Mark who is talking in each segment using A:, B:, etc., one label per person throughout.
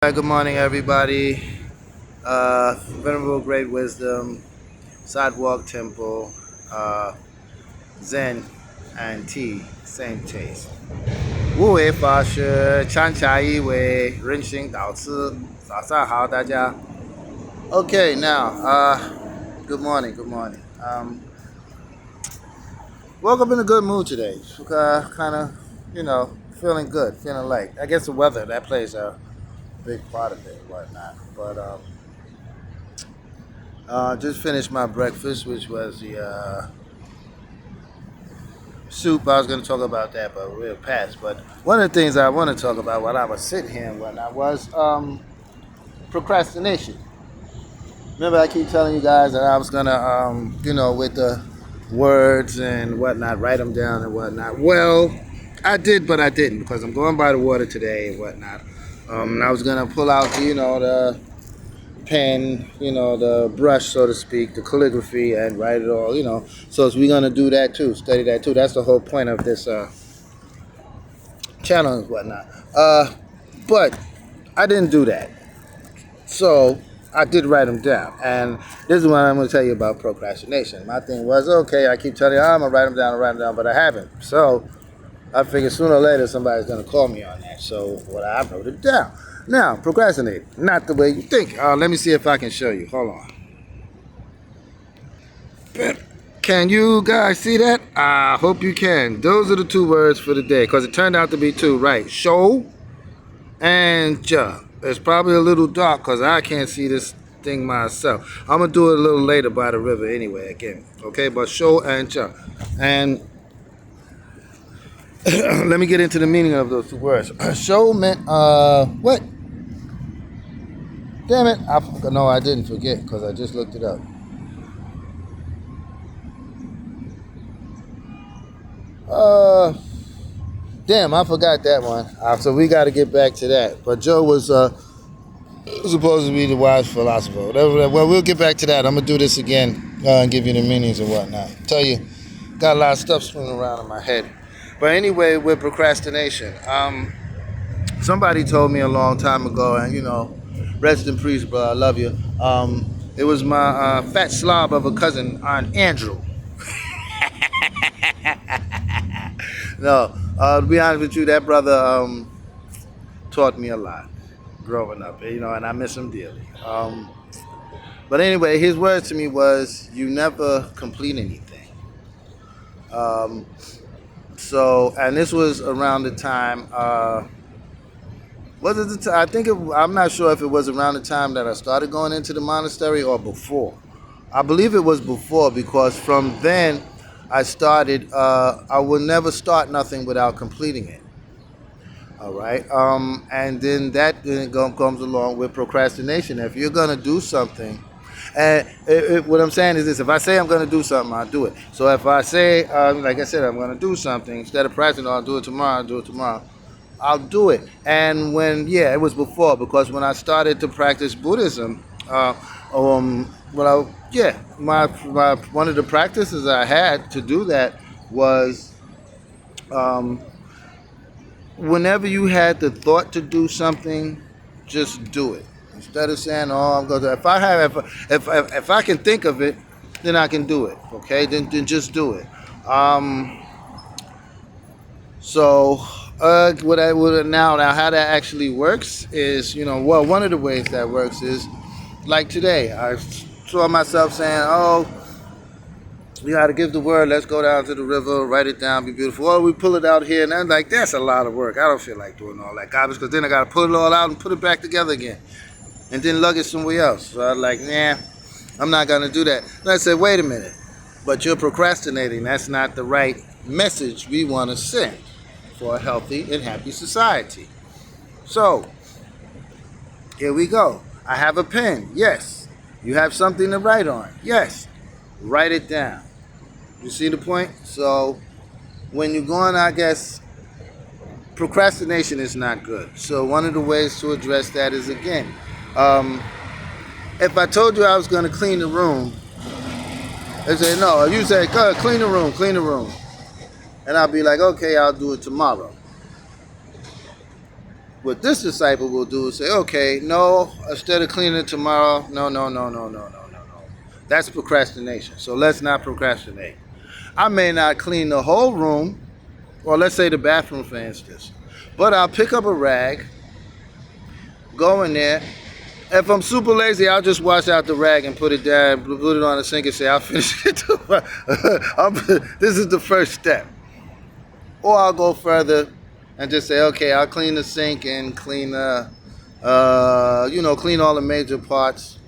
A: Good morning, everybody. Venerable Great Wisdom, Sidewalk Temple, Zen, and tea, same taste. 无为法师，参茶一位，人行导师。早上好，大家。Okay, now, good morning, good morning. Woke up in a good mood today. Kind of, feeling good, feeling like. I guess the weather that plays a big part of it, and whatnot. But just finished my breakfast, which was the soup. I was going to talk about that, but we'll pass. But one of the things I want to talk about while I was sitting here and whatnot was procrastination. Remember, I keep telling you guys that I was going to, with the words and whatnot, write them down and whatnot. Well, I did, but I didn't because I'm going by the water today and whatnot. And I was going to pull out, the pen, the brush, so to speak, the calligraphy, and write it all. So we're gonna do that too, study that too. That's the whole point of this channel and whatnot. But I didn't do that, so I did write them down. And this is what I'm gonna tell you about procrastination. My thing was, okay, I keep telling you, I'm gonna write them down, but I haven't. So I figured sooner or later somebody's gonna call me on that. So I wrote it down. Now, procrastinate, not the way you think. Let me see if I can show you. Hold on. Can you guys see that? I hope you can. Those are the two words for the day because it turned out to be two, right? Show and ja. It's probably a little dark because I can't see this thing myself. I'm going to do it a little later by the river anyway, again. Okay, but show and ja. And let me get into the meaning of those two words. Show meant, what? Damn it. No, I didn't forget because I just looked it up. Damn, I forgot that one. So we got to get back to that. But Joe was supposed to be the wise philosopher. Whatever. Well, we'll get back to that. I'm going to do this again and give you the meanings and whatnot. Tell you, got a lot of stuff swimming around in my head. But anyway, with procrastination, somebody told me a long time ago, and rest in peace, bro. I love you. It was my fat slob of a cousin, Aunt Andrew. No, to be honest with you, that brother taught me a lot growing up, and I miss him dearly. But anyway, his words to me was, "You never complete anything." And this was around the time. Was it the time? I'm not sure if it was around the time that I started going into the monastery or before. I believe it was before because from then I started. I will never start nothing without completing it. All right. And then that comes along with procrastination. If you're gonna do something, and what I'm saying is this: if I say I'm gonna do something, I'll do it. So if I say, like I said, I'm gonna do something, instead of practicing, I'll do it tomorrow. I'll do it tomorrow. I'll do it. And it was before because when I started to practice Buddhism, my one of the practices I had to do that was, whenever you had the thought to do something, just do it. Instead of saying, "Oh, I'm going to," if I can think of it, then I can do it. Okay, then just do it. So, now how that actually works is, one of the ways that works is, like today, I saw myself saying, "Oh, we got to give the word. Let's go down to the river, write it down, be beautiful." Oh, we pull it out here, and I'm like, that's a lot of work. I don't feel like doing all that garbage because then I got to pull it all out and put it back together again, and then lug it somewhere else. So I was like, nah, I'm not gonna do that. And I said, wait a minute, but you're procrastinating. That's not the right message we want to send for a healthy and happy society. So here we go. I have a pen. Yes. You have something to write on. Yes. Write it down. You see the point? So when you're going, I guess, procrastination is not good. So one of the ways to address that is, again, if I told you I was going to clean the room, they say, no, you say, go clean the room. And I'll be like, okay, I'll do it tomorrow. What this disciple will do is say, okay, no, instead of cleaning it tomorrow, no. That's procrastination. So let's not procrastinate. I may not clean the whole room, or let's say the bathroom, for instance, but I'll pick up a rag, go in there. If I'm super lazy, I'll just wash out the rag and put it down, put it on the sink and say, I'll finish it tomorrow. This is the first step. Or I'll go further and just say, okay, I'll clean the sink and clean clean all the major parts,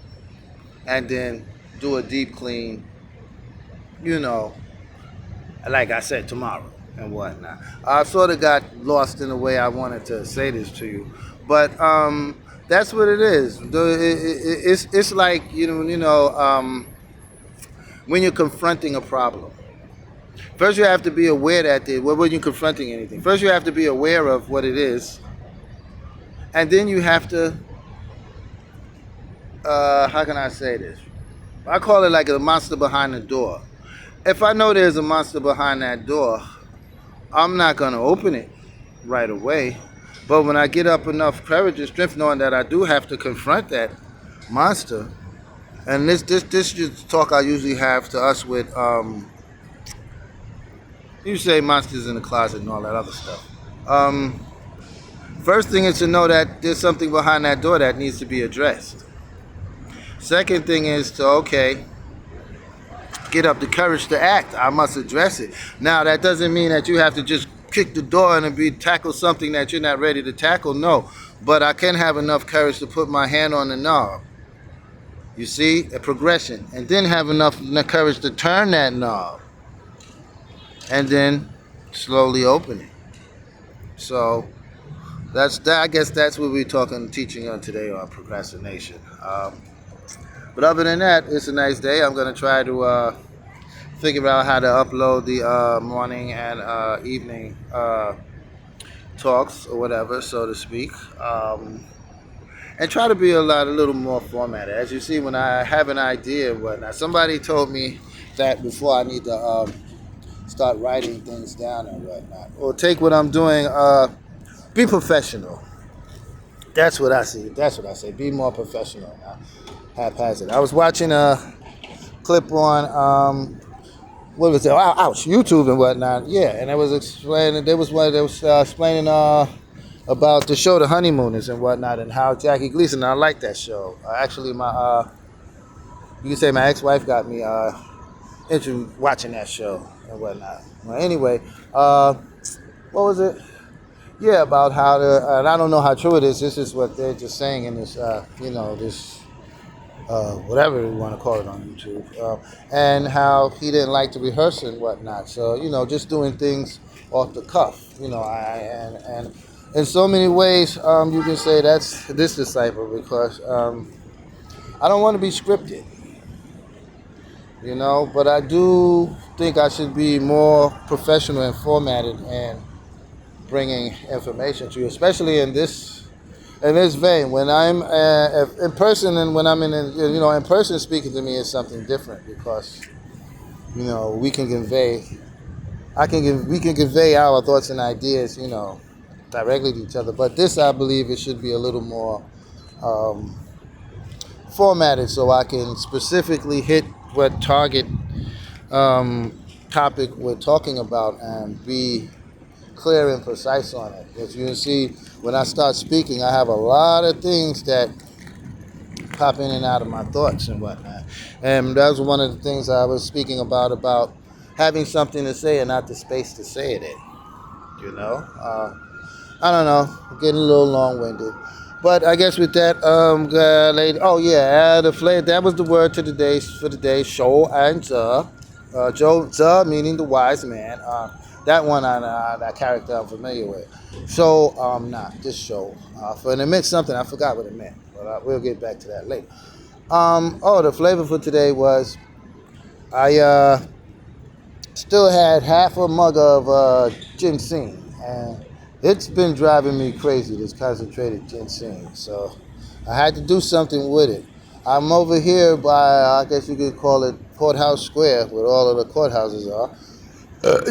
A: and then do a deep clean, you know, like I said, tomorrow and whatnot. I sort of got lost in the way I wanted to say this to you, but that's what it is. It's like when you're confronting a problem. First, you have to be aware that when you're confronting anything. First, you have to be aware of what it is, and then you have to. How can I say this? I call it like a monster behind the door. If I know there's a monster behind that door, I'm not gonna open it right away. But when I get up enough courage and strength, knowing that I do have to confront that monster, and this is talk I usually have to us with you say monsters in the closet and all that other stuff. First thing is to know that there's something behind that door that needs to be addressed. Second thing is to get up the courage to act. I must address it. Now that doesn't mean that you have to just kick the door and tackle something that you're not ready to tackle. No, but I can have enough courage to put my hand on the knob. You see, a progression, and then have enough courage to turn that knob, and then slowly open it. So that's that. I guess that's what we're teaching on today on procrastination. But other than that, it's a nice day. I'm gonna try to figure out how to upload the morning and evening talks or whatever, so to speak, and try to be a little more formatted. As you see, when I have an idea and whatnot, somebody told me that before I need to start writing things down and whatnot, or take what I'm doing, be professional. That's what I see. That's what I say. Be more professional. Haphazard. I was watching a clip on what was it? Ouch, YouTube and whatnot. Yeah, and it was explaining. There was one that was explaining about the show The Honeymooners and whatnot, and how Jackie Gleason. I like that show. Actually, my you can say my ex-wife got me into watching that show and whatnot. Well, anyway, what was it? Yeah, about how and I don't know how true it is. This is what they're just saying in this, this. Whatever you want to call it on YouTube, and how he didn't like to rehearse and whatnot. So just doing things off the cuff. And in so many ways, you can say that's this disciple, because I don't want to be scripted. But I do think I should be more professional and formatted and bringing information to you, especially in this vein. When I'm in person and when I'm in person, speaking to me is something different, because we can convey our thoughts and ideas directly to each other. But this, I believe, it should be a little more formatted, so I can specifically hit what target topic we're talking about and be clear and precise on it. As you can see, when I start speaking, I have a lot of things that pop in and out of my thoughts and whatnot. And that was one of the things I was speaking about having something to say and not the space to say it in. I don't know, I'm getting a little long-winded. But I guess with that, the flavor, that was the word to the day, for the day, show and Joe, meaning the wise man. That one, that character I'm familiar with. So, this show. And it meant something. I forgot what it meant. But we'll get back to that later. The flavor for today was, I still had half a mug of ginseng. And it's been driving me crazy, this concentrated ginseng. So, I had to do something with it. I'm over here by, I guess you could call it Courthouse Square, where all of the courthouses are.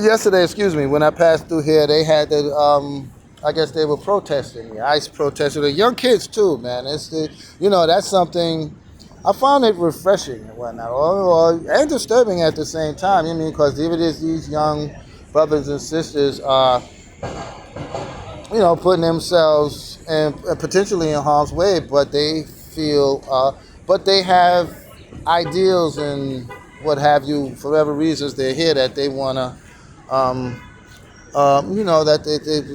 A: Yesterday, when I passed through here, they had the I guess they were protesting. The ICE protested. The young kids too, man. That's something. I found it refreshing and whatnot, and disturbing at the same time. Because even if these young brothers and sisters are, putting themselves and potentially in harm's way, but they feel, but they have ideals and what have you, for whatever reasons they're here that they want to,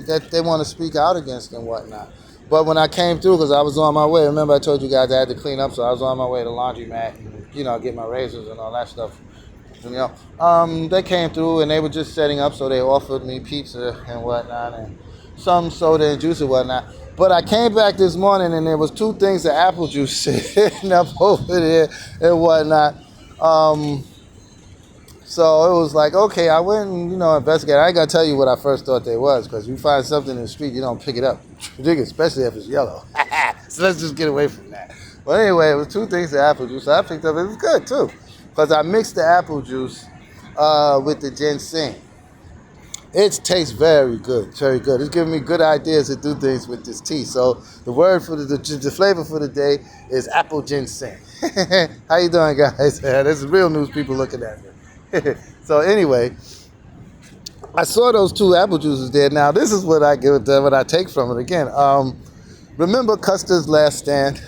A: that they want to speak out against and whatnot. But when I came through, because I was on my way, remember I told you guys I had to clean up, so I was on my way to laundromat and, get my razors and all that stuff. They came through and they were just setting up, so they offered me pizza and whatnot and some soda and juice and whatnot. But I came back this morning and there was two things of apple juice sitting up over there and whatnot. So it was like, okay, I went and, investigated. I ain't got to tell you what I first thought they was, because you find something in the street, you don't pick it up, especially if it's yellow. So let's just get away from that. But anyway, it was two things of apple juice. I picked up, it was good too, because I mixed the apple juice with the ginseng. It tastes very good, very good. It's giving me good ideas to do things with this tea. So the word for the flavor for the day is apple ginseng. How you doing, guys? This is real news people looking at me. So anyway, I saw those two apple juices there. Now this is what I give them, what I take from it. Again, remember Custer's Last Stand?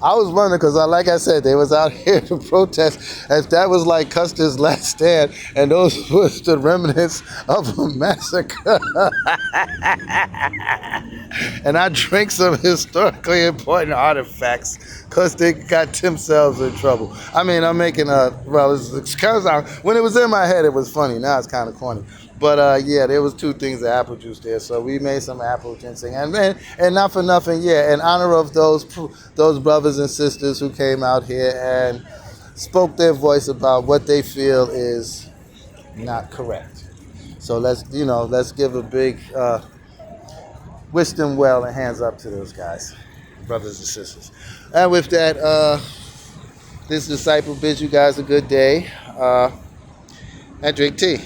A: I was wondering, because like I said, they was out here to protest. If that was like Custer's Last Stand, and those was the remnants of a massacre. And I drank some historically important artifacts because they got themselves in trouble. I'm making it's kind of, when it was in my head, it was funny. Now it's kind of corny. But there was two things of apple juice there, so we made some apple ginseng, and not for nothing, in honor of those brothers and sisters who came out here and spoke their voice about what they feel is not correct. So let's give a big wish them well and hands up to those guys, brothers and sisters. And with that, this disciple bids you guys a good day and drink tea.